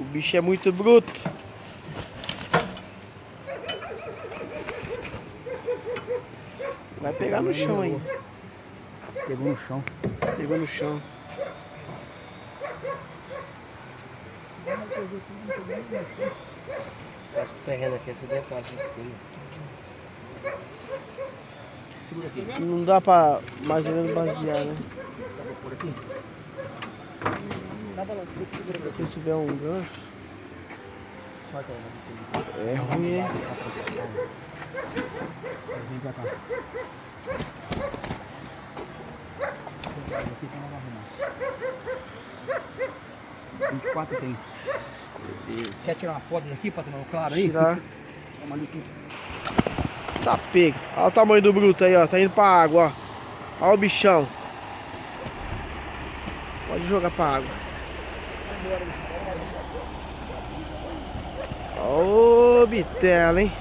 bicho é muito bruto. Vai pegar no chão aí. Pegou no chão. Pegou no chão. Acho que o terreno aqui é acidental aqui em cima. Segura aqui. Não dá pra mais ou menos basear, né? Dá pra pôr aqui? Dá balanço, segura Se eu tiver um gancho, Só aquela. é ruim, hein? Vem pra cá. Aqui tá na arrumar. 24 tem. Beleza. Quer tirar uma foto daqui pra tomar claro aí? Tirar. Toma ali aqui. Tá pego. Olha o tamanho do bruto aí, ó. Tá indo pra água, ó. Olha o bichão. Pode jogar pra água. Ô, bitela, hein?